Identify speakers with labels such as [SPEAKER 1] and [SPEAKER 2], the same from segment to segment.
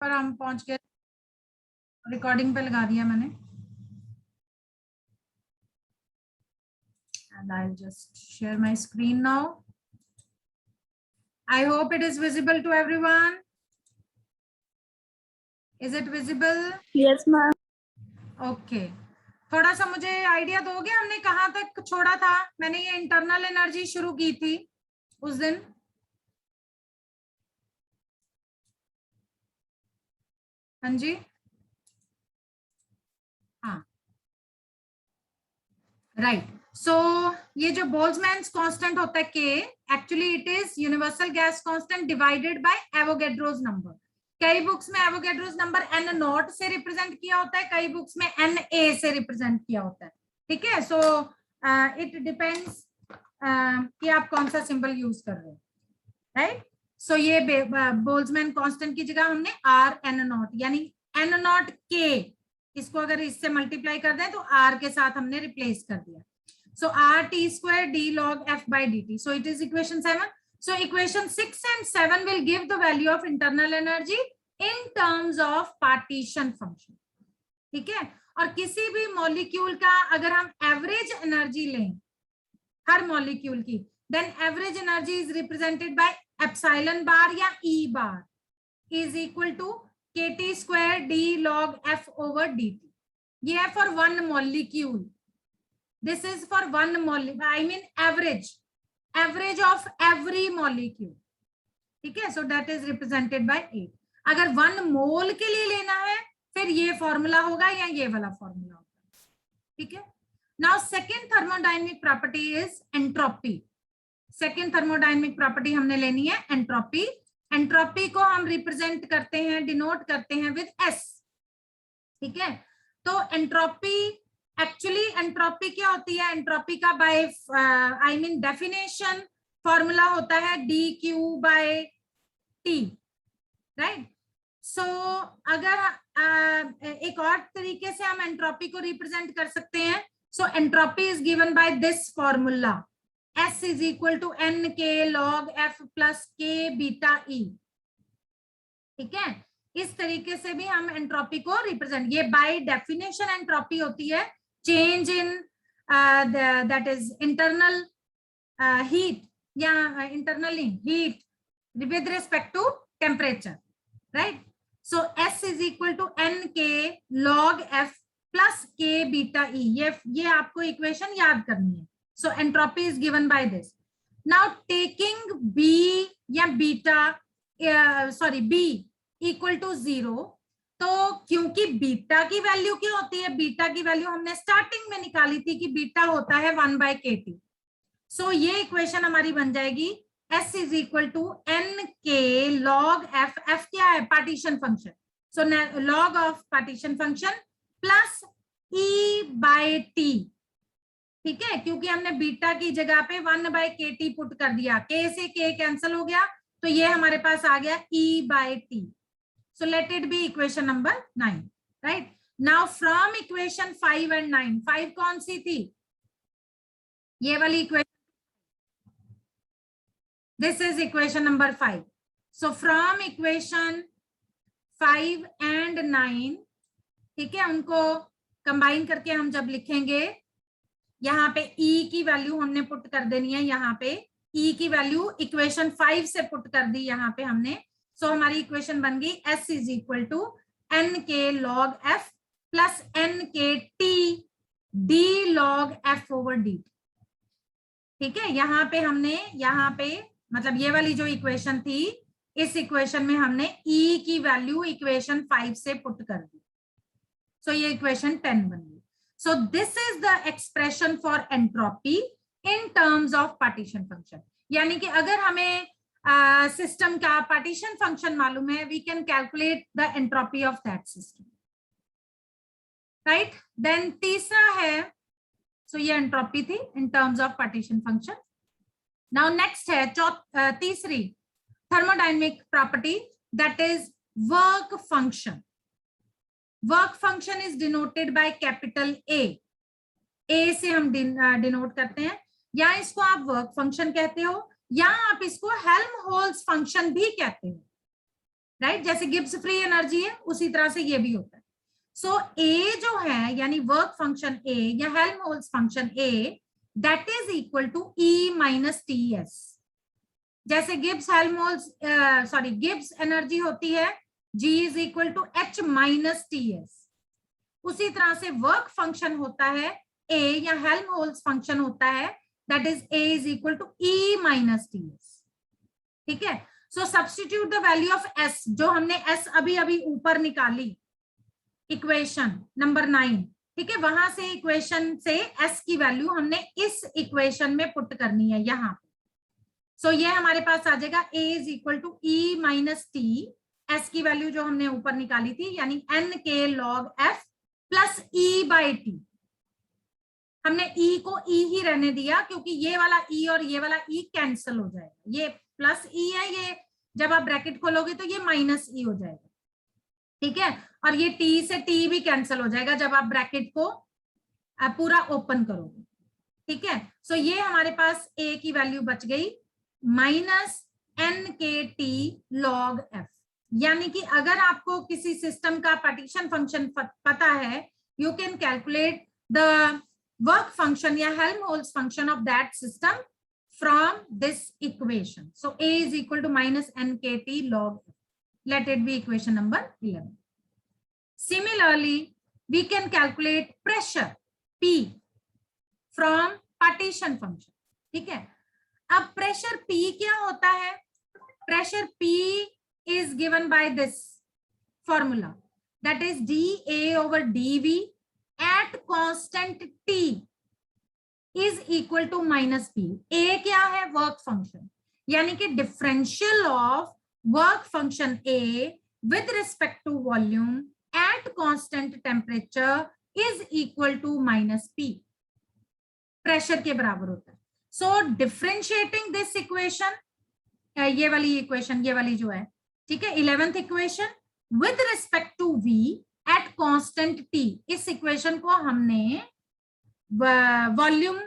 [SPEAKER 1] पर हम पहुंच गए, रिकॉर्डिंग पे लगा दिया मैंने। And I'll just share my screen now. I hope it is visible to everyone. Is it visible?
[SPEAKER 2] Yes, ma'am.
[SPEAKER 1] Okay. थोड़ा सा मुझे आइडिया दोगे हमने कहाँ तक छोड़ा था? मैंने ये इंटरनल एनर्जी शुरू की थी उस दिन। हाँ जी, हाँ, राइट। सो ये जो बोल्ट्जमैन्स कांस्टेंट होता है के, actually it is universal gas constant divided by Avogadro's number. कई बुक्स में एवोगैड्रोस नंबर एन नॉट से रिप्रेजेंट किया होता है, कई बुक्स में एन ए से रिप्रेजेंट किया होता है। ठीक है, सो इट डिपेंड्स कि आप कौन सा सिंबल यूज कर रहे हो, राइट। सो ये बोल्ट्जमैन कांस्टेंट की जगह हमने आर एन नॉट यानी एन नॉट के, इसको अगर इससे मल्टीप्लाई कर दें तो आर के साथ हमने रिप्लेस कर दिया। So R T square D log F by D T. So it is equation 7। So equation 6 and 7 will give the value of internal energy in terms of partition function. ठीक है, और किसी भी मॉलिक्यूल का अगर हम एवरेज एनर्जी लें हर मॉलिक्यूल की, then average energy is represented by epsilon bar या E bar is equal to kT square D log F over D T. ये है for one molecule, this is for one molecule, I mean average of every molecule. ठीक है, so that is represented by 8। अगर one mole के लिए लेना है फिर ये फॉर्मूला होगा या ये वाला फॉर्मूला होगा। ठीक है, now second thermodynamic property is entropy. Second thermodynamic property हमने लेनी है एंट्रोपी। एंट्रोपी को हम रिप्रेजेंट करते हैं, डिनोट करते हैं विद एस। ठीक है, तो एंट्रोपी, एक्चुअली एंट्रोपी क्या होती है? एंट्रोपी का by I mean definition formula होता है D Q by T, right. So अगर एक और तरीके से हम एंट्रोपी को रिप्रेजेंट कर सकते हैं। So entropy is given by this formula, S is equal to n k log f plus k beta e। ठीक है, इस तरीके से भी हम एंट्रोपी को रिप्रेजेंट, ये बाय डेफिनेशन एंट्रोपी होती है change in that is internal heat या internally heat with respect to temperature, right. So S is equal to n k log f plus k beta e। ये आपको equation याद करनी है। So entropy is given by this. Now taking B या beta B equal to 0, तो क्योंकि beta की value क्या होती है? बीटा की वैल्यू हमने स्टार्टिंग में निकाली थी कि बीटा होता है 1/kT। सो ये इक्वेशन हमारी बन जाएगी S is equal to nk log f। f क्या है? Partition function. So log of partition function plus E/T। ठीक है, क्योंकि हमने बीटा की जगह पे 1/kT पुट कर दिया, k से k कैंसिल हो गया तो ये हमारे पास आ गया E/T। So let it be equation number 9, right. Now from equation 5 and 9, 5 कौन सी थी? ये वाली equation, this is equation number 5। So from equation 5 and 9, ठीक है, उनको कंबाइन करके हम जब लिखेंगे, यहाँ पे E की वैल्यू हमने पुट कर देनी है, यहाँ पे E की वैल्यू इक्वेशन 5 से पुट कर दी यहाँ पे हमने। सो हमारी इक्वेशन बन गई S is equal to N के लॉग एफ प्लस एन के T D log F over D. ठीक है, यहाँ पे हमने, यहाँ पे मतलब ये वाली जो इक्वेशन थी, इस इक्वेशन में हमने E की वैल्यू इक्वेशन 5 से पुट कर दी। सो ये इक्वेशन 10 बन गई। So this is the expression for entropy in terms of partition function। यानी कि अगर हमें सिस्टम का पार्टीशन फंक्शन मालूम है, we can calculate the entropy of that system, right? Then तीसरा है, so ये entropy थी in terms of partition function। Now next है तीसरी thermodynamic property, that is work function। Work function is denoted by capital A से हम denote करते हैं, या इसको आप वर्क फंक्शन कहते हो या आप इसको हेल्महोल्ट्ज फंक्शन भी कहते हो। राइट, जैसे गिब्स फ्री एनर्जी है उसी तरह से ये भी होता है। सो ए जो है यानी वर्क फंक्शन ए या Helmholtz function A that is equal to E minus T S. जैसे गिब्स हेल्महोल्ट्ज गिब्स एनर्जी होती है G is equal to H minus T S, उसी तरह से वर्क फंक्शन होता है ए या हेल्महोल्ट्ज फंक्शन होता है that is A is equal to E minus T S. ठीक है, so substitute the value of S, जो हमने एस अभी अभी ऊपर निकाली इक्वेशन नंबर 9, ठीक है, वहां से इक्वेशन से एस की वैल्यू हमने इस इक्वेशन में पुट करनी है यहाँ पे। सो ये हमारे पास आ जाएगा A is equal to E minus T, S की वैल्यू जो हमने ऊपर निकाली थी यानी एन के log F plus E by T. हमने ई को ई ही रहने दिया क्योंकि ये वाला ई और ये वाला ई कैंसिल हो जाएगा, ये प्लस ई है, ये जब आप ब्रैकेट खोलोगे तो ये माइनस ई हो जाएगा। ठीक है, और ये टी से टी भी कैंसिल हो जाएगा जब आप ब्रैकेट को पूरा ओपन करोगे। ठीक है, सो ये हमारे पास ए की वैल्यू बच गई माइनस एन के टी लॉग एफ। यानी कि अगर आपको किसी सिस्टम का पार्टीशन फंक्शन पता है, you can calculate the work function या Helmholtz function of that system from this equation. So A is equal to minus nkt log F. Let it be equation number 11. Similarly, we can calculate pressure P from partition function. ठीक है, अब pressure P क्या होता है? Pressure P is given by this formula, that is dA over dV at constant T is equal to minus P. A क्या है? Work function, यानी कि differential of work function A with respect to volume at constant temperature is equal to minus P, pressure के बराबर होता है। सो differentiating this equation, ये वाली इक्वेशन, ये वाली जो है, ठीक है, 11th equation with respect to V at constant T, इस इक्वेशन को हमने वॉल्यूम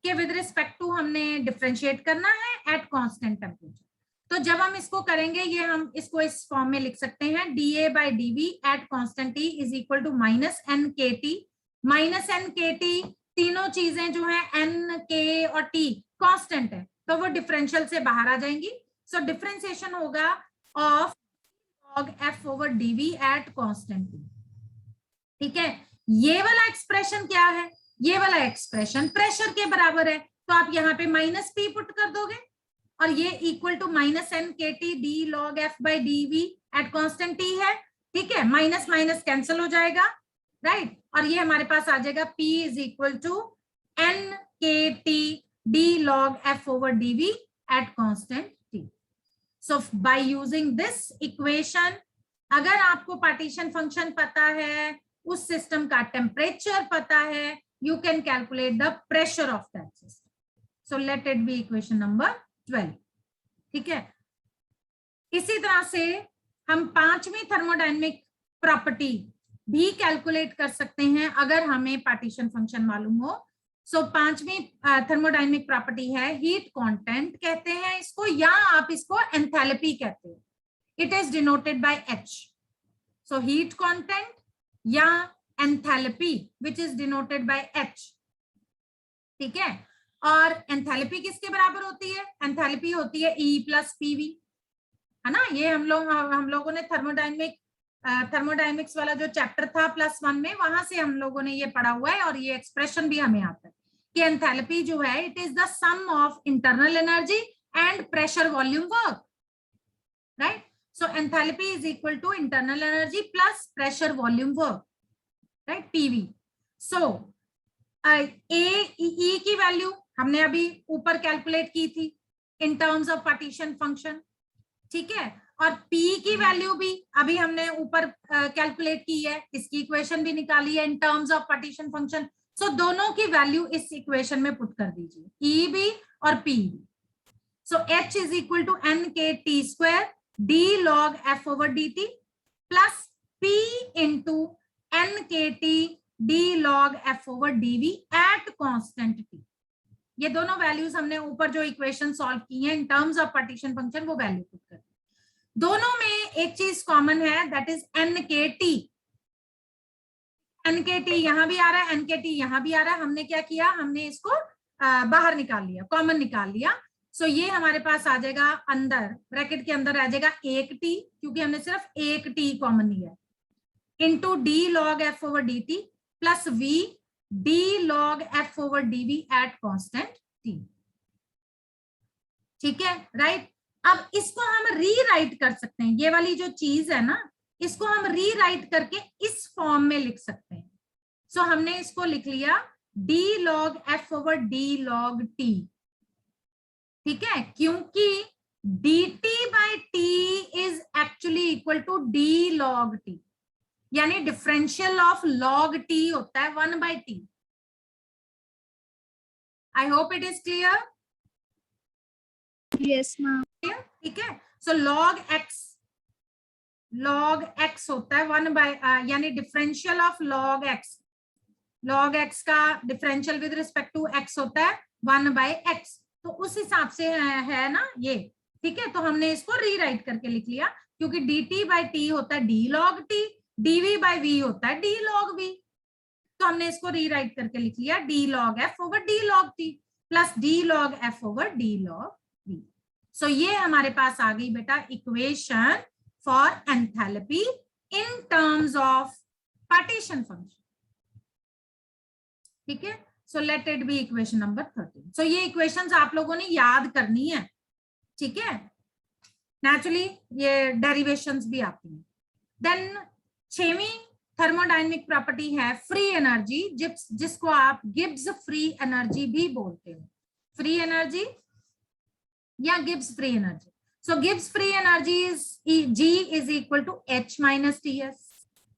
[SPEAKER 1] के विद रिस्पेक्ट टू हमने डिफरेंशिएट करना है एट कांस्टेंट टेम्परेचर। तो जब हम इसको करेंगे, ये हम इसको इस फॉर्म में लिख सकते हैं, dA by dV at constant T is equal to minus N के टी। माइनस एन के टी, तीनों चीजें जो है एन के और टी कांस्टेंट है तो वो डिफरेंशियल से बाहर आ जाएंगी। सो डिफरेंशिएशन होगा of log f over dV at constant T। ठीक है, ये वाला एक्सप्रेशन क्या है? ये वाला एक्सप्रेशन प्रेशर के बराबर है, तो आप यहाँ पे माइनस पी पुट कर दोगे और ये इक्वल टू माइनस एन के T D log F by D V at constant T है। ठीक है, माइनस माइनस कैंसिल हो जाएगा, राइट, और ये हमारे पास आ जाएगा P is equal to N के T D log F over D V at constant T. So by using this equation, अगर आपको पार्टीशन फंक्शन पता है, उस सिस्टम का टेम्परेचर पता है, you can calculate the pressure of that system. So let it be equation number 12. ठीक है, इसी तरह से हम पांचवी थर्मोडायनेमिक प्रॉपर्टी भी कैलकुलेट कर सकते हैं अगर हमें पार्टीशन फंक्शन मालूम हो। सो पांचवी थर्मोडायनेमिक प्रॉपर्टी है हीट कांटेंट कहते हैं इसको, या आप इसको एंथैल्पी कहते हैं। It is denoted by H. So heat content या enthalpy which is denoted by H। ठीक है, और एंथैल्पी किसके बराबर होती है? एंथैल्पी होती है E प्लस PV, है ना। ये हम लोगों ने थर्मोडायनेमिक्स वाला जो चैप्टर था +1 में, वहां से हम लोगों ने ये पढ़ा हुआ है और ये एक्सप्रेशन भी हमें आता है कि एंथैल्पी जो है it is the sum of internal energy and pressure volume work, right. So enthalpy is equal to internal energy plus pressure volume work, right, PV। So E की वैल्यू हमने अभी ऊपर कैलकुलेट की थी in terms of partition function, ठीक है, और P की वैल्यू भी अभी हमने ऊपर कैलकुलेट की है, इसकी इक्वेशन भी निकाली है in terms of partition function. So दोनों की वैल्यू इस इक्वेशन में पुट कर दीजिए, E भी और P भी। So H is equal to N के T square D log F over D T plus P into N के T D log F over D V at constant T. ये दोनों वैल्यूज हमने ऊपर जो इक्वेशन सॉल्व की हैं इन टर्म्स ऑफ पार्टीशन फंक्शन, वो वैल्यू पुट कर दी। दोनों में एक चीज कॉमन है, दैट इज NKT। NKT यहां भी आ रहा है, NKT यहां भी आ रहा है। हमने क्या किया, हमने इसको बाहर निकाल लिया, कॉमन निकाल लिया। सो ये हमारे पास आ जाएगा अंदर, ब्रैकेट के अंदर आ जाएगा एक टी, क्योंकि हमने सिर्फ एक टी कॉमन लिया, into D log F over D T plus V D log F over D V at constant T. ठीक है, राइट। अब इसको हम रीराइट कर सकते हैं, ये वाली जो चीज है ना, इसको हम रीराइट करके इस फॉर्म में लिख सकते हैं। सो हमने इसको लिख लिया D log F over D log T. ठीक है, क्योंकि dt by T is actually equal to D log T, यानी डिफरेंशियल ऑफ लॉग टी होता है 1/t। I hope it is clear.
[SPEAKER 2] Yes ma'am.
[SPEAKER 1] ठीक है, सो लॉग x होता है 1 यानी डिफरेंशियल ऑफ लॉग x का differential with respect to x होता है 1/x। तो उस हिसाब से है ना ये। ठीक है, तो हमने इसको रीराइट करके लिख लिया, क्योंकि dt बाई टी होता है D log T, dv by V होता है डी लॉग वी। तो हमने इसको रीराइट करके लिख लिया D log F over D log T plus d log F over D log V. So ये हमारे पास आ गई बेटा equation for enthalpy in terms of partition function. ठीक है, so let it be equation number 13। So ये equations आप लोगों ने याद करनी है। ठीक है, नेचुरली ये डेरिवेशंस भी आती हैं। देन 6वीं थर्मोडायनेमिक प्रॉपर्टी है फ्री एनर्जी, जिसको आप गिब्स फ्री एनर्जी भी बोलते हो, फ्री एनर्जी या Gibbs free energy. So Gibbs free energy is G is equal to H minus TS,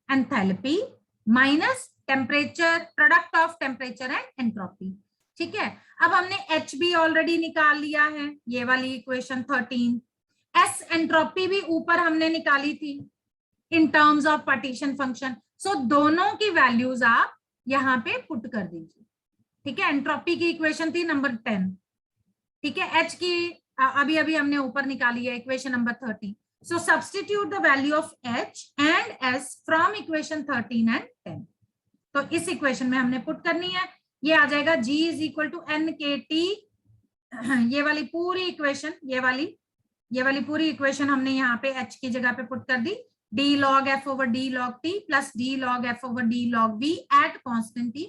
[SPEAKER 1] enthalpy minus temperature, product of temperature and entropy. ठीक है, अब हमने H भी ऑलरेडी निकाल लिया है, ये वाली इक्वेशन 13। S एंट्रोपी भी ऊपर हमने निकाली थी in terms of partition function. So दोनों की वैल्यूज आप यहां पे पुट कर दीजिए। ठीक है, एंट्रोपी की इक्वेशन थी नंबर 10। ठीक है, H की अभी अभी हमने ऊपर निकाली है, equation number 13। So substitute the value of H and S from equation 13 and 10। तो इस इक्वेशन में हमने पुट करनी है, ये आ जाएगा G is equal to NKT। ये वाली पूरी इक्वेशन, ये वाली पूरी इक्वेशन हमने यहाँ पे H की जगह पे पुट कर दी, d log f over d log t plus d log f over d log v at constant t।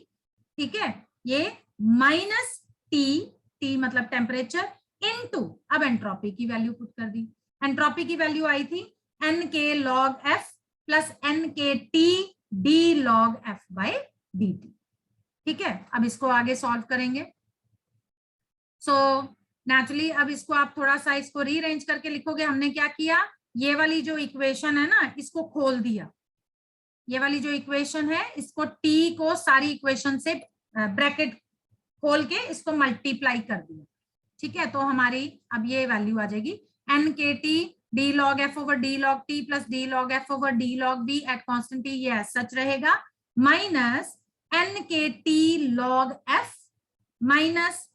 [SPEAKER 1] ठीक है, ये माइनस t मतलब टेम्परेचर इनटू, अब एंट्रोपी की वैल्यू पुट कर दी। एंट्रोपी की वैल्यू आई थी nk log f plus nkt d log f by dt। ठीक है, अब इसको आगे सॉल्व करेंगे। सो नेचुरली अब इसको आप थोड़ा सा इसको रीअरेंज करके लिखोगे। हमने क्या किया, ये वाली जो इक्वेशन है ना, इसको खोल दिया। ये वाली जो इक्वेशन है, इसको t को सारी इक्वेशन से ब्रैकेट खोल के इसको मल्टीप्लाई कर दिया। ठीक है, तो हमारी अब ये वैल्यू आ जाएगी NKT d log f over d log t plus d log f over d log v at constant t, ये सच रहेगा, minus NKT log f minus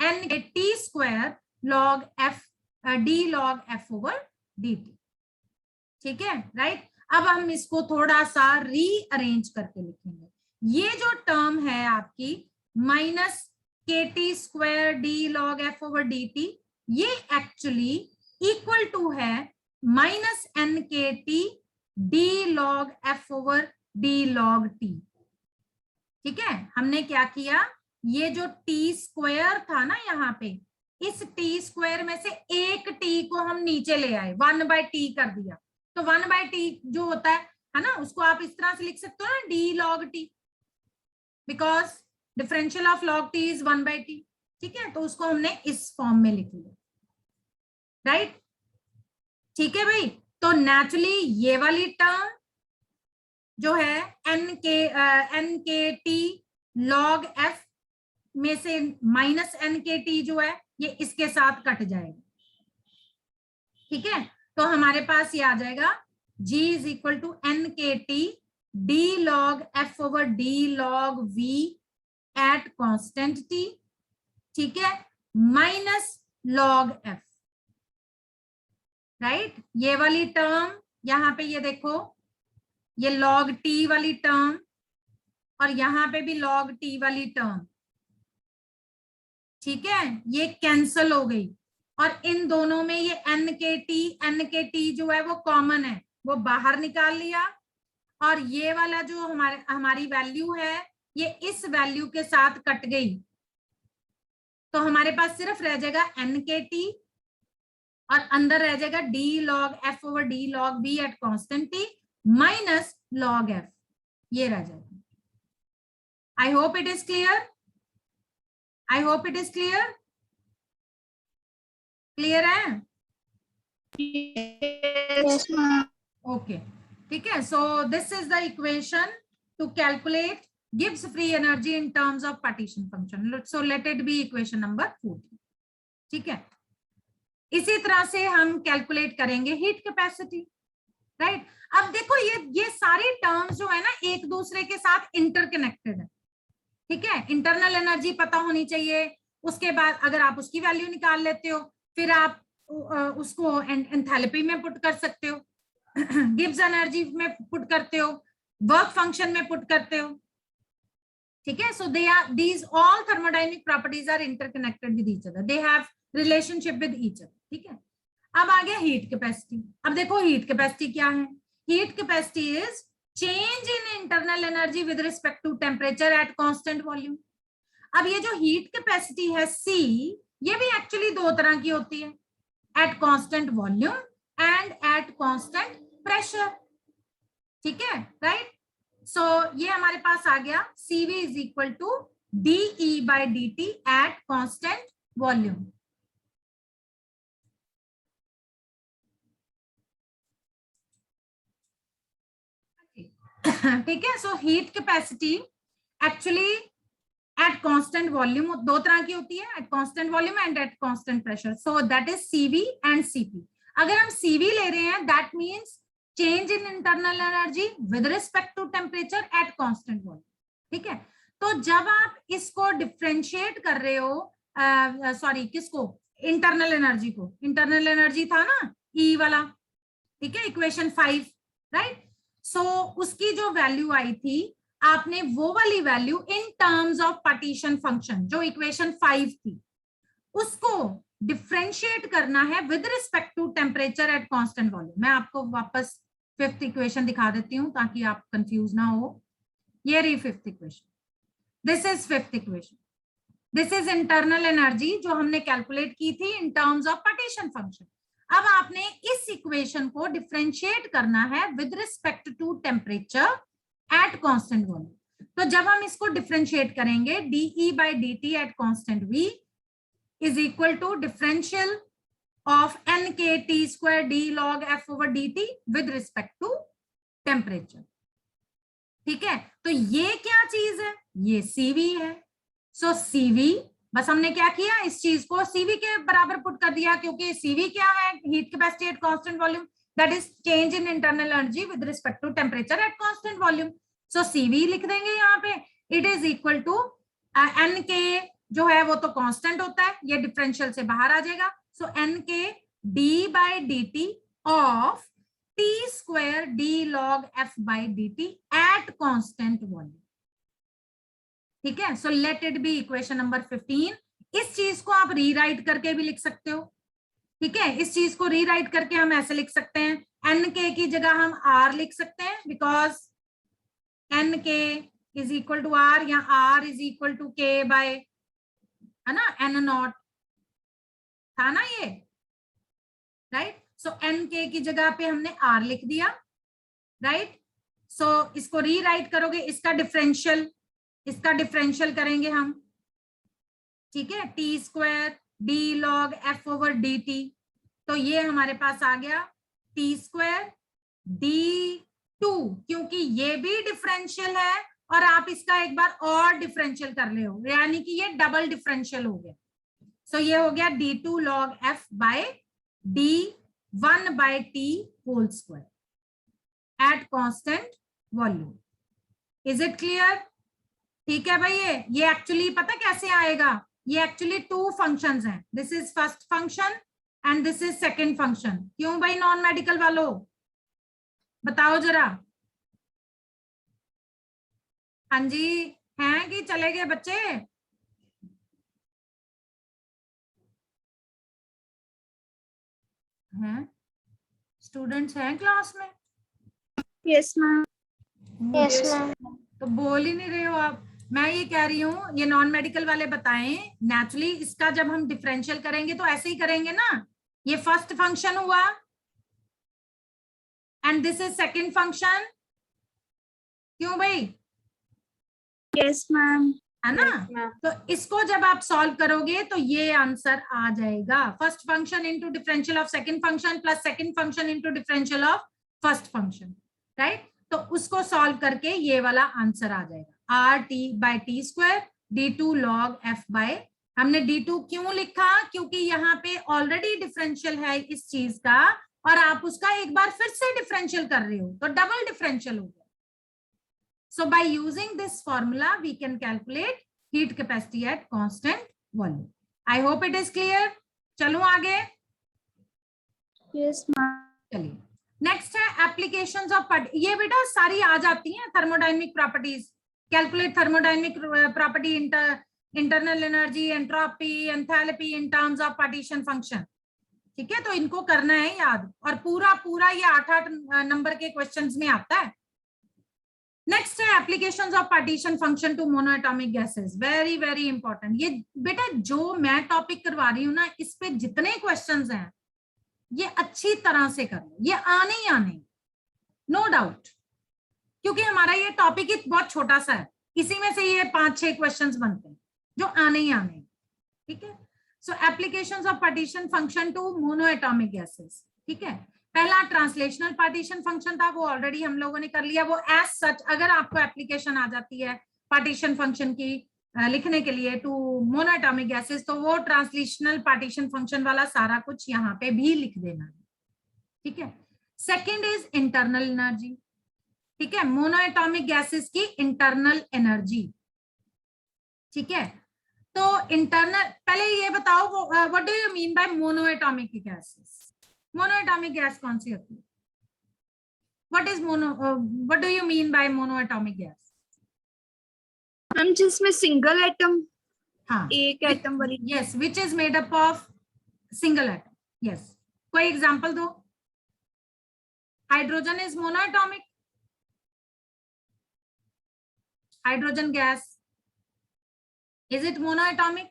[SPEAKER 1] NKT square log f d log f over dt। ठीक है, right. अब हम इसको थोड़ा सा rearrange करके लिखेंगे। ये जो टर्म है आपकी minus KT square d log f over dt, ये एक्चुअली इक्वल टू है minus NKT d log f over d log t। ठीक है, हमने क्या किया, ये जो t स्क्वायर था ना यहाँ पे, इस t स्क्वायर में से एक t को हम नीचे ले आए, 1/t कर दिया। तो 1/t जो होता है ना, उसको आप इस तरह से लिख सकते हो ना, d log t, because differential of log t is 1/t। ठीक है, तो उसको हमने इस फॉर्म में लिख लिया, राइट। ठीक है भाई, तो नेचुरली ये वाली टर्म जो है NKT log f में से माइनस NKT जो है, ये इसके साथ कट जाएगा। ठीक है, तो हमारे पास ये आ जाएगा G is equal to NKT d log f over d log v at constant t। ठीक है, माइनस log f। राइट, ये वाली टर्म यहाँ पे ये देखो, ये log t वाली टर्म और यहाँ पे भी log t वाली टर्म, ठीक है, ये कैंसल हो गई और इन दोनों में ये n जो है वो कॉमन है, वो बाहर निकाल लिया और ये वाला जो हमारी वैल्यू है ये इस वैल्यू के साथ कट गई, तो हमारे पास सिर्फ रह जाएगा nkt और अंदर रह जाएगा d log f over d log b eight constant t minus log f, ये रह जाएगा। आई hope it is clear, I hope it is clear, clear है?
[SPEAKER 2] Yes, ma'am.
[SPEAKER 1] ओके, ठीक है। सो this is the equation two calculate gives free energy in terms of partition function, so let it be equation number 14, ठीक है। इसी तरह से हम calculate करेंगे हीट कैपेसिटी, राइट। अब देखो ये सारे टर्म्स जो है ना एक दूसरे के साथ इंटरकनेक्टेड है, ठीक है। इंटरनल एनर्जी पता होनी चाहिए, उसके बाद अगर आप उसकी वैल्यू निकाल लेते हो फिर आप उसको एंथैल्पी में पुट कर सकते हो, गिब्स एनर्जी में पुट करते हो, वर्क फंक्शन में पुट करते हो, ठीक है। So they are these all thermodynamic properties are interconnected with each other, they have relationship with each other, ठीक है। अब आ गया हीट कैपेसिटी। अब देखो हीट कैपेसिटी क्या है, heat capacity is change in internal energy with respect to temperature at constant volume. अब ये जो हीट कैपेसिटी है C, ये भी एक्चुअली दो तरह की होती है, at constant volume and at constant pressure, ठीक है, राइट। सो ये हमारे पास आ गया CV is equal to DE by dt at constant volume, ठीक है। So heat capacity actually at constant volume दो तरह की होती है, at constant volume and at constant pressure, so that is CV and CP। अगर हम CV ले रहे हैं that means change in internal energy with respect to temperature at constant volume, ठीक है। तो जब आप इसको डिफरेंशिएट कर रहे हो, सॉरी किसको, इंटरनल एनर्जी को, इंटरनल एनर्जी था ना E वाला, ठीक है, इक्वेशन 5, राइट। सो उसकी जो वैल्यू आई थी आपने वो वाली value in terms of partition function जो इक्वेशन 5 थी उसको डिफरेंशिएट करना है with respect to temperature at constant volume. मैं आपको वापस फिफ्थ इक्वेशन दिखा देती हूं ताकि आप कंफ्यूज ना हो। ये रही fifth equation, this is fifth equation, this is internal energy जो हमने कैलकुलेट की थी in terms of partition function. अब आपने इस इक्वेशन को डिफरेंशिएट करना है with respect to temperature at constant volume. तो जब हम इसको डिफरेंशिएट करेंगे DE by dt at constant V is equal to differential of nkt square d log f over dt with respect to temperature, ठीक है। तो ये क्या चीज है, ये CV है। सो CV बस हमने क्या किया, इस चीज को CV के बराबर पुट कर दिया, क्योंकि CV क्या है, heat capacity at constant volume, that is change in internal energy with respect to temperature at constant volume. So CV लिख देंगे यहाँ पे, it is equal to nk जो है वो तो कांस्टेंट होता है, ये डिफरेंशियल से बाहर आ जाएगा। सो nk d by dt of t square d log f by dt at constant volume, ठीक है। So let it be equation number 15। इस चीज को आप रीराइट करके भी लिख सकते हो, ठीक है। इस चीज को रीराइट करके हम ऐसे लिख सकते हैं, nk की जगह हम r लिख सकते हैं, because nk is equal to r, या r is equal to k by, है ना, n नॉट था ना ये, राइट। सो nk की जगह पे हमने r लिख दिया, राइट। सो इसको रीराइट करोगे, इसका डिफरेंशियल करेंगे हम, ठीक है, t square d log f over dt, तो ये हमारे पास आ गया t स्क्वायर d2, क्योंकि ये भी डिफरेंशियल है और आप इसका एक बार और डिफरेंशियल कर ले हो, यानी कि ये डबल डिफरेंशियल हो गया। सो ये हो गया d2 log f by d1 by t whole square at constant volume. Is it clear? ठीक है भाई, ये एक्चुअली पता कैसे आएगा, ये एक्चुअली टू फंक्शंस हैं, this is first function and this is second function. क्यों भाई नॉन मेडिकल वालों, बताओ जरा। हाँ जी, हैं कि चले गए बच्चे? हैं, स्टूडेंट्स हैं क्लास में?
[SPEAKER 2] Yes ma'am.
[SPEAKER 1] Yes ma'am. तो बोल ही नहीं रहे हो आप। मैं ये कह रही हूँ ये नॉन मेडिकल वाले बताएं, नेचुरली इसका जब हम डिफरेंशियल करेंगे तो ऐसे ही करेंगे ना। ये फर्स्ट फंक्शन हुआ and this is second function. क्यों भाई?
[SPEAKER 2] Yes ma'am.
[SPEAKER 1] है ना? तो इसको जब आप सॉल्व करोगे तो ये आंसर आ जाएगा, first function into differential of second function plus second function into differential of first function, right? तो उसको सॉल्व करके ये वाला आंसर आ जाएगा, R T by T square D two log F by. हमने डी टू क्यों लिखा? क्योंकि यहाँ पे ऑलरेडी डिफरेंशियल है इस चीज का, और आप उसका एक बार फिर से डिफरेंशियल कर रहे हो तो डबल डिफरेंशियल हो गया। So by using this formula, we can calculate heat capacity at constant volume. I hope it is clear. चलो आगे।
[SPEAKER 2] Yes ma'am.
[SPEAKER 1] चलिए नेक्स्ट है एप्लीकेशंस ऑफ, ये बेटा सारी आ जाती हैं thermodynamic properties. Calculate thermodynamic property, internal energy, entropy, enthalpy in terms of partition function. ठीक है, तो इनको करना है याद, और पूरा पूरा ये 8-8 नंबर के क्वेश्चंस में आता है। नेक्स्ट है applications of partition function to monoatomic gases, very very important. ये बेटा जो मैं टॉपिक करवा रही हूँ ना, इस पे जितने क्वेश्चंस हैं ये अच्छी तरह से कर लो, ये आने ही आने, नो डाउट, क्योंकि हमारा ये टॉपिक ही बहुत छोटा सा है, इसी में से ये 5-6 क्वेश्चंस बनते हैं जो आने ही आने। ठीक है, so applications of partition function to monoatomic gases. ठीक है, पहला ट्रांसलेशनल पार्टीशन फंक्शन था, वो ऑलरेडी हम लोगों ने कर लिया। वो एज सच अगर आपको एप्लीकेशन आ जाती है पार्टीशन फंक्शन की लिखने के लिए टू मोनोएटॉमिक गैसेस, तो वो ट्रांसलेशनल पार्टीशन फंक्शन वाला सारा कुछ यहाँ पे भी लिख देना है। ठीक है, सेकेंड इज इंटरनल एनर्जी। ठीक है, मोनोएटॉमिक गैसेस की इंटरनल एनर्जी। ठीक है, तो इंटरनल, पहले ये बताओ what do you mean by monoatomic gases? Monoatomic gas कौन सी होती है? What is mono, what do you mean by monoatomic gas?
[SPEAKER 2] हम जिसमें सिंगल एटम,
[SPEAKER 1] हाँ,
[SPEAKER 2] एक एटम वाली।
[SPEAKER 1] Yes, which is made up of single atom. Yes, कोई example दो। Hydrogen is monoatomic, hydrogen gas, is it monoatomic?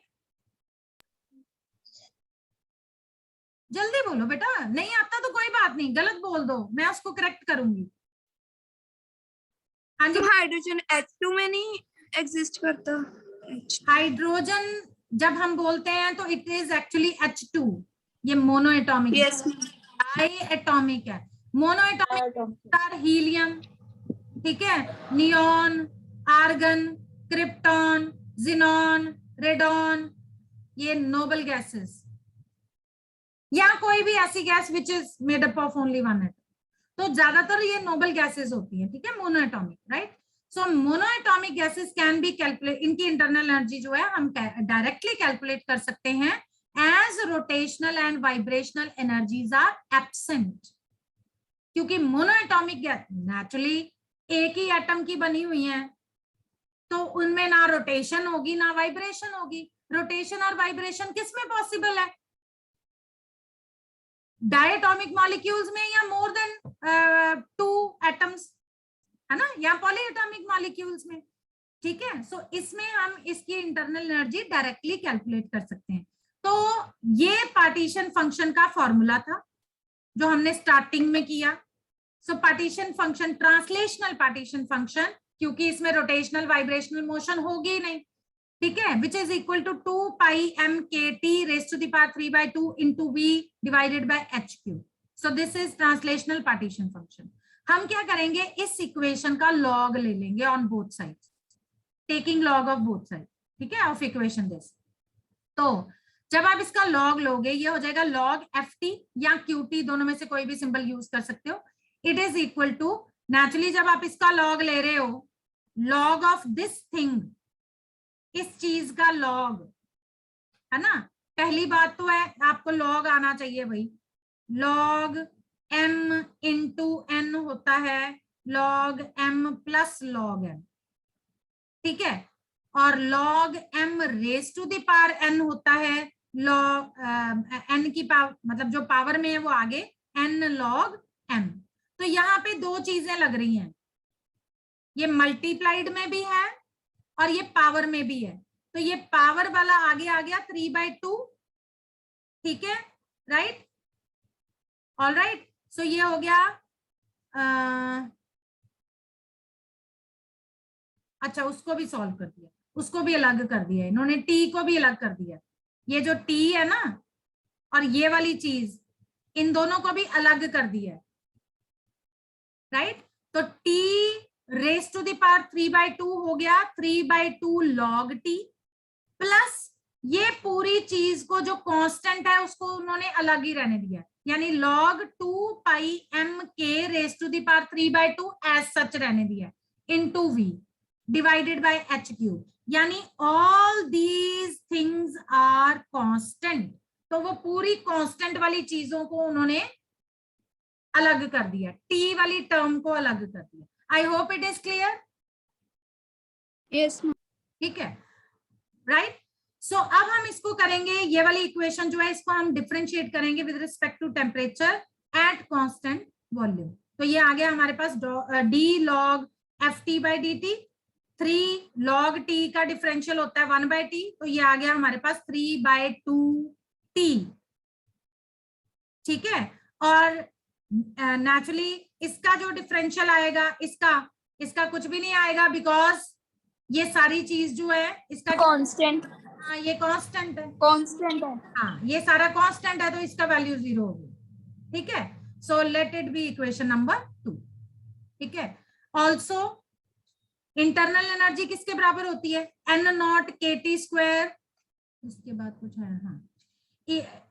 [SPEAKER 1] जल्दी बोलो बेटा, नहीं आता तो कोई बात नहीं, गलत बोल दो मैं उसको करेक्ट करूंगी। हाँ जी,
[SPEAKER 2] तो हाइड्रोजन H2 में नहीं एग्जिस्ट करता।
[SPEAKER 1] हाइड्रोजन जब हम बोलते हैं तो इट इज एक्चुअली H2, ये मोनोएटॉमिक,
[SPEAKER 2] यस,
[SPEAKER 1] डाई एटॉमिक है। मोनोएटॉमिक हीलियम, ठीक है, neon, argon, krypton, xenon, radon, ये नोबल गैसेस, या कोई भी ऐसी gas which is made up of only one atom, तो ज्यादातर ये नोबल गैसेस होती है। ठीक है, monoatomic, right? So monoatomic gases can be calculate, इनकी इंटरनल एनर्जी जो है हम डायरेक्टली कैलकुलेट कर सकते हैं as rotational and vibrational energies are absent. क्योंकि मोनोएटॉमिक गैस नेचुरली एक ही एटम की बनी हुई है, तो उनमें ना रोटेशन होगी ना वाइब्रेशन होगी। रोटेशन और वाइब्रेशन किस में पॉसिबल है? डायटॉमिक मॉलिक्यूल्स में, या मोर देन 2 एटम्स, है ना, या पॉलीएटॉमिक मॉलिक्यूल्स में। ठीक है, सो इसमें हम इसकी इंटरनल एनर्जी डायरेक्टली कैलकुलेट कर सकते हैं। तो ये पार्टीशन फंक्शन का फॉर्मूला था जो हमने स्टार्टिंग में किया। So partition function, translational partition function, क्योंकि इसमें रोटेशनल वाइब्रेशनल मोशन होगी नहीं, ठीक है, which is equal to 2 pi m k t raised to the power 3/2 into v divided by h cube. So this is translational partition function. हम क्या करेंगे, इस इक्वेशन का लॉग ले लेंगे on both sides, taking log of both side. ठीक है, of equation this. तो जब आप इसका लॉग लोगे, ये हो जाएगा लॉग ft या qt, दोनों में से कोई भी सिंबल यूज कर सकते हो। It is equal to, naturally जब आप इसका लॉग ले रहे हो, लॉग ऑफ दिस थिंग, इस चीज का लॉग, है ना, पहली बात तो है आपको लॉग आना चाहिए भाई, लॉग m इंटू n होता है log m plus log n, ठीक है, और log m raise to the power n होता है log n की पावर, मतलब जो पावर में है वो आगे n log m। तो यहाँ पे दो चीजें लग रही हैं, ये मल्टीप्लाइड में भी है और ये पावर में भी है, तो ये पावर वाला आगे आ गया 3/2, ठीक है, राइट, ऑल राइट। सो ये हो गया अच्छा, उसको भी सॉल्व कर दिया, उसको भी अलग कर दिया इन्होंने, टी को भी अलग कर दिया, ये जो टी है ना और ये वाली चीज, इन दोनों को भी अलग कर दिया, राइट। तो टी रेज टू द पावर 3/2 हो गया 3/2 log टी, प्लस ये पूरी चीज को जो कांस्टेंट है उसको उन्होंने अलग ही रहने दिया, यानी log 2 pi m k raise to the power 3/2 as such रहने दिया into v divided by h cube, यानी all these things are constant. तो वो पूरी कांस्टेंट वाली चीजों को उन्होंने अलग कर दिया, टी वाली टर्म को अलग कर दिया। आई hope it is clear.
[SPEAKER 2] Yes ma'am.
[SPEAKER 1] ठीक है, राइट। सो अब हम इसको करेंगे, ये वाली इक्वेशन जो है इसको हम डिफरेंशिएट करेंगे with respect to temperature at constant volume. तो ये आ गया हमारे पास d log f T by D T, 3 log t का डिफरेंशियल होता है 1/t, तो ये आ गया हमारे पास 3/2t, ठीक है। और नेचुरली इसका जो डिफरेंशियल आएगा, इसका कुछ भी नहीं आएगा, बिकॉज ये सारी चीज जो है इसका
[SPEAKER 2] कांस्टेंट,
[SPEAKER 1] हाँ ये कांस्टेंट है,
[SPEAKER 2] कांस्टेंट है।
[SPEAKER 1] हाँ ये सारा कांस्टेंट है, तो इसका वैल्यू 0 होगी, ठीक है। So let it be equation number 2, ठीक है। ऑल्सो इंटरनल एनर्जी किसके बराबर होती है, n नॉट kT स्क्वायर, इसके बाद कुछ है, हाँ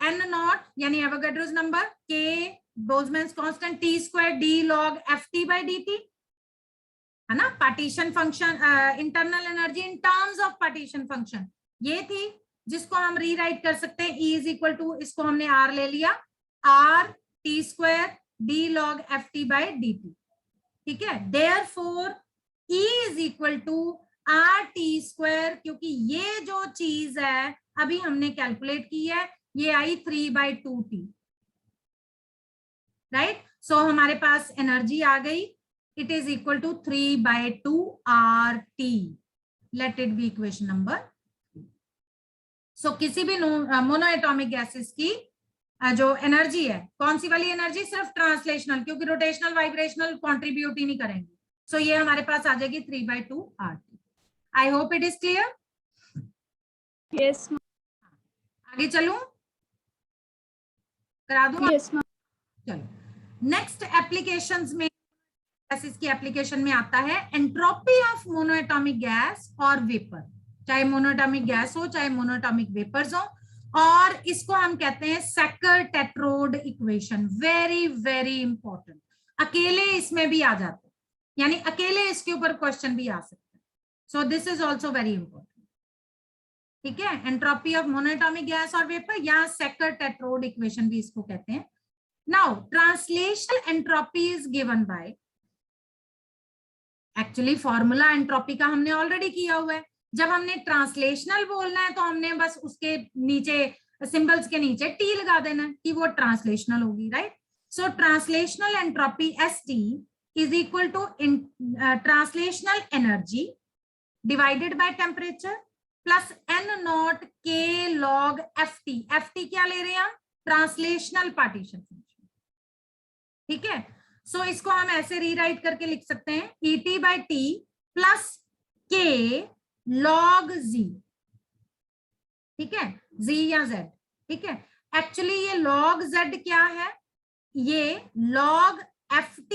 [SPEAKER 1] n नॉट यानी Avogadro's number, k Boltzmann constant, t square d log ft by dt, है ना। Partition function, internal energy in terms of partition function ये थी, जिसको हम रीराइट कर सकते हैं E इज इक्वल टू, इसको हमने R ले लिया, R t square d log ft by dt, ठीक है। Therefore E is equal to R T square, क्योंकि ये जो चीज है अभी हमने कैलकुलेट की है, ये आई 3/2t, राइट। सो हमारे पास एनर्जी आ गई, it is equal to 3/2 RT, let it be equation number 3। So किसी भी मोनो एटॉमिक गैसेस की जो एनर्जी है, कौन सी वाली एनर्जी, सिर्फ ट्रांसलेशनल, क्योंकि रोटेशनल वाइब्रेशनल कंट्रीब्यूट ही नहीं करेंगे। सो ये हमारे पास आ जाएगी 3/2 RT। I hope it is clear.
[SPEAKER 2] Yes
[SPEAKER 1] आगे चलूं, करा दूं?
[SPEAKER 2] Yes ma'am.
[SPEAKER 1] चलो नेक्स्ट एप्लीकेशंस में, इसकी एप्लीकेशन में आता है एंट्रोपी ऑफ मोनोएटॉमिक गैस और वेपर, चाहे मोनोएटॉमिक गैस हो चाहे मोनोएटॉमिक वेपर्स हो, और इसको हम कहते हैं सेकर tetrode equation. Very very important, अकेले इसमें भी आ जाते हैं, यानी अकेले इसके ऊपर क्वेश्चन भी आ सकते हैं। सो this is also very important, ठीक है। एंट्रोपी ऑफ मोनोएटॉमिक गैस और वेपर, या सेकर टेट्रोड इक्वेशन भी इसको कहते हैं। Now translational entropy is given bye, actually formula entropy का हमने ऑलरेडी किया हुआ है, जब हमने ट्रांसलेशनल बोलना है तो हमने बस उसके नीचे सिंबल्स के नीचे टी लगा देना कि वो ट्रांसलेशनल होगी, right. So translational entropy ST is equal to translational energy divided by temperature plus n naught k log ft। ft क्या ले रहे हैं हम, ट्रांसलेशनल पार्टीशन फंक्शन, ठीक है। सो इसको हम ऐसे रीराइट करके लिख सकते हैं ET by T plus K log Z, ठीक है, Z या Z, ठीक है। एक्चुअली ये log Z क्या है, ये log ft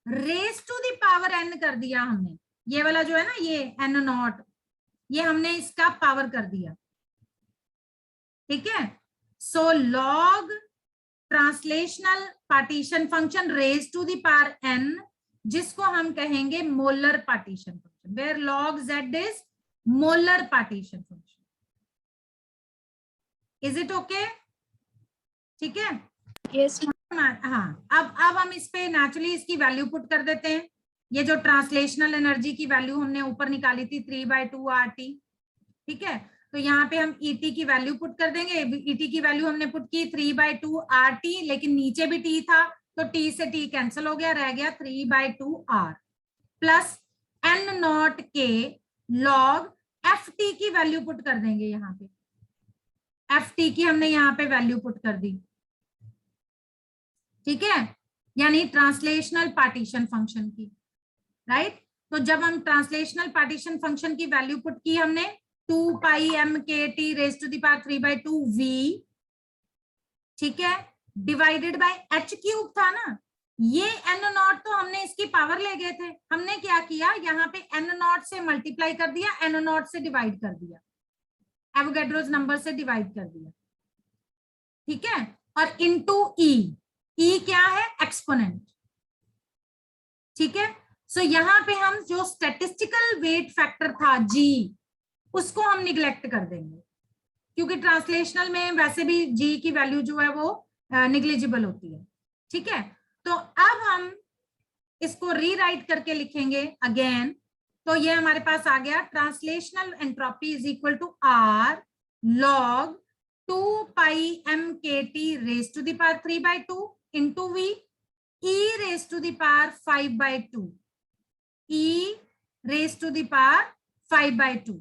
[SPEAKER 1] raise to the power n कर दिया हमने, ये वाला जो है ना ये n नॉट, ये हमने इसका पावर कर दिया, ठीक है। So log translational partition function raise to the power n, जिसको हम कहेंगे molar partition function, where log z is molar partition function, is it okay? ठीक है,
[SPEAKER 2] Yes, ma'am.
[SPEAKER 1] हाँ। अब हम इस पे नेचुरली इसकी वैल्यू पुट कर देते हैं। ये जो ट्रांसलेशनल एनर्जी की वैल्यू हमने ऊपर निकाली थी 3/2 RT, ठीक है, तो यहाँ पे हम ET की वैल्यू पुट कर देंगे। ET की वैल्यू हमने पुट की 3/2 RT, लेकिन नीचे भी T था तो T से T कैंसिल हो गया, रह गया 3/2 R plus N0K log FT की वैल्यू पुट कर देंगे। यहाँ पे FT की हमने यहाँ पे वैल्यू पुट कर दी, ठीक है, यानी ट्रांसलेशनल पार्टीशन फंक्शन की, राइट। तो जब हम ट्रांसलेशनल पार्टीशन फंक्शन की वैल्यू पुट की हमने 2πmkt raised to the power 3/2 V, ठीक है, डिवाइडेड बाय h क्यूब था ना, ये n0 तो हमने इसकी पावर ले गए थे, हमने क्या किया यहाँ पे n0 से मल्टीप्लाई कर दिया, n0 से डिवाइड कर दिया, एवोगैड्रोस नंबर से डिवाइड कर दिया, ठीक है, और इनटू ई क्या है? एक्सपोनेंट, ठीक है। सो यहाँ पे हम जो स्टैटिस्टिकल वेट फैक्टर था G, उसको हम निग्लेक्ट कर देंगे, क्योंकि ट्रांसलेशनल में वैसे भी G की वैल्यू जो है वो निग्लिजिबल होती है, ठीक है। तो अब हम इसको रीराइट करके लिखेंगे अगेन, तो ये हमारे पास आ गया translational entropy is equal to R log 2πmkt raised to the power 3/2 into V e raised to the power 5/2 e raised to the power 5/2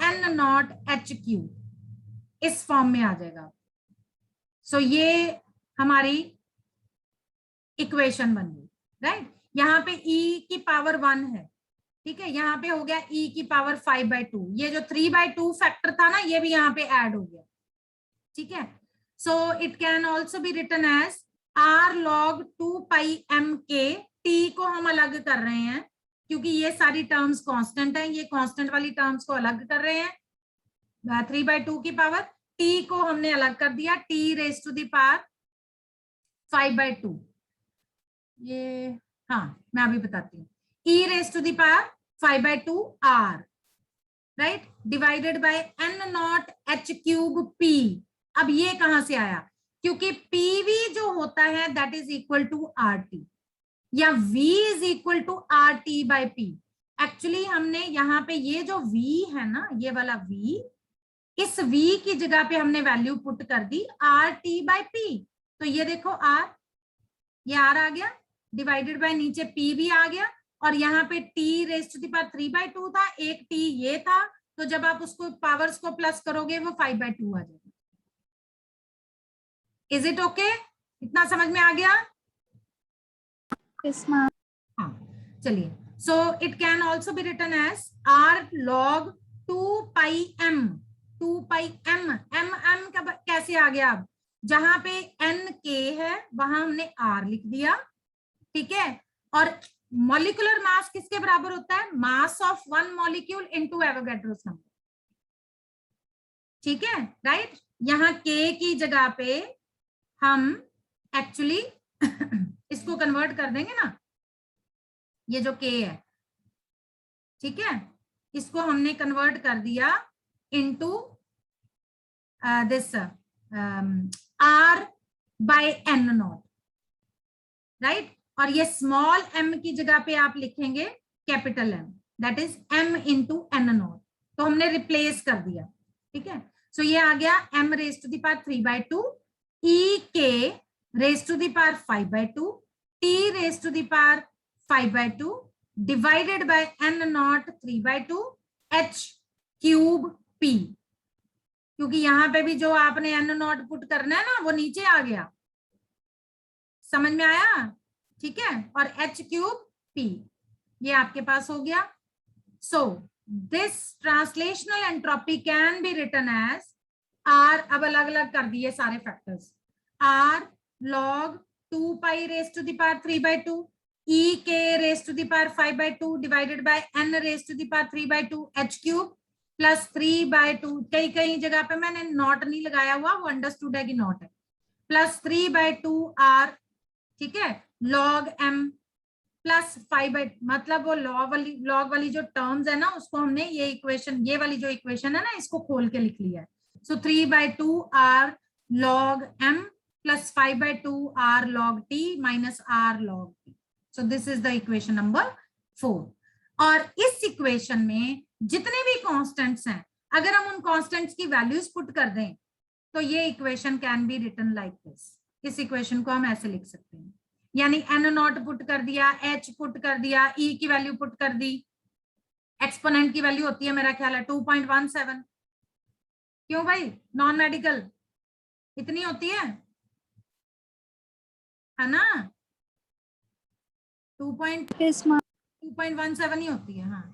[SPEAKER 1] n0 h cube, इस फॉर्म में आ जाएगा। सो ये हमारी इक्वेशन बन गई, राइट। यहाँ पे e की पावर 1 है, ठीक है, यहाँ पे हो गया e की पावर 5/2, ये जो 3/2 फैक्टर था ना, ये भी यहाँ पे ऐड हो गया, ठीक है। So it can also be written as R log 2πmk, t को हम अलग कर रहे हैं क्योंकि ये सारी टर्म्स कांस्टेंट हैं, ये कांस्टेंट वाली टर्म्स को अलग कर रहे हैं, 3/2 की पावर, t को हमने अलग कर दिया, t raised to the power 5/2, ये हाँ मैं अभी बताती हूँ, e raised to the power 5/2 R, right, divided by n0 h cube p। अब ये कहां से आया? क्योंकि pv जो होता है that is equal to RT, या v is equal to RT by p। Actually हमने यहाँ पे ये जो v है ना, ये वाला v, इस v की जगह पे हमने वैल्यू पुट कर दी RT बाय p, तो ये देखो R, ये R आ गया, डिवाइडेड बाय नीचे p भी आ गया, और यहाँ पे t raise to the power 3/2 था, एक t ये था, तो जब आप उसको पावर्स को प्लस करोगे वो 5/2 आ जाएगा। Is it okay? इतना समझ में आ गया?
[SPEAKER 2] Yes, ma'am.
[SPEAKER 1] हाँ चलिए, so it can also be written as R log 2πm, 2πm, m का कैसे आ गया? अब जहां पे NK है वहां हमने R लिख दिया, ठीक है, और मॉलिक्यूलर मास किसके बराबर होता है? Mass of one molecule into Avogadro's number, ठीक है, राइट। यहाँ K की जगह पे हम एक्चुअली इसको कन्वर्ट कर देंगे ना, ये जो K है, ठीक है, इसको हमने कन्वर्ट कर दिया into this R by n0, right, और ये स्मॉल m की जगह पे आप लिखेंगे capital M, that is m into n0, तो हमने रिप्लेस कर दिया, ठीक है। सो ये आ गया m raise to the power 3/2 ek raise to the power 5/2 t raise to the power 5/2 divided by n0 3/2 h cube p, क्योंकि यहाँ पे भी जो आपने n0 पुट करना है ना वो नीचे आ गया, समझ में आया? ठीक है, और h क्यूब p ये आपके पास हो गया। So this translational entropy can be written as R, अब अलग अलग कर दिए सारे factors, R log 2π raised to the power 3/2 ek raised to the power 5/2 divided by n raised to the power 3/2 h cube plus 3/2, कई कई जगह पे मैंने नॉट नहीं लगाया हुआ, वो अंडरस्टूड है कि नॉट है, प्लस 3/2 R, ठीक है, log m प्लस 5/, मतलब वो लॉग वाली जो टर्म्स है ना उसको हमने ये इक्वेशन, ये वाली जो इक्वेशन है ना इसको खोल के लिख लिया है, So 3/2 r log m plus 5/2 r log t minus r log t. So this is the equation number 4. और इस इक्वेशन में जितने भी कांस्टेंट्स हैं, अगर हम उन कांस्टेंट्स की वैल्यूज पुट कर दें तो ये equation can be written like this. इस इक्वेशन को हम ऐसे लिख सकते हैं, यानी n नॉट पुट कर दिया, h पुट कर दिया, e की वैल्यू पुट कर दी, एक्सपोनेंट की वैल्यू होती है मेरा ख्याल है 2.17. क्यों भाई, नॉन मेडिकल इतनी होती है ना?
[SPEAKER 2] Yes, ma'am.
[SPEAKER 1] 2.17 ही होती है. हाँ.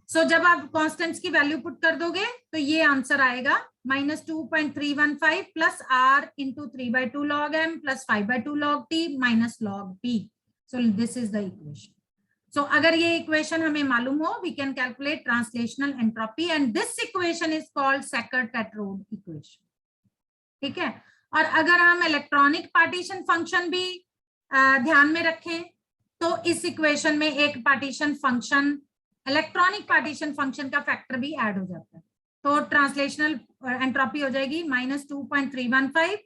[SPEAKER 1] सो जब आप कांस्टेंट्स की वैल्यू पुट कर दोगे तो ये आंसर आएगा -2.315 plus r into 3/2 log m plus 5/2 log t minus log p. So this is the equation. So अगर ये इक्वेशन हमें मालूम हो, we can calculate translational entropy and this equation is called Sackur Tetrode equation. ठीक है. और अगर हम इलेक्ट्रॉनिक पार्टीशन फंक्शन भी ध्यान में रखें तो इस इक्वेशन में एक partition function, electronic partition function का फैक्टर भी ऐड हो जाता है. तो ट्रांसलेशनल एंट्रोपी हो जाएगी -2.315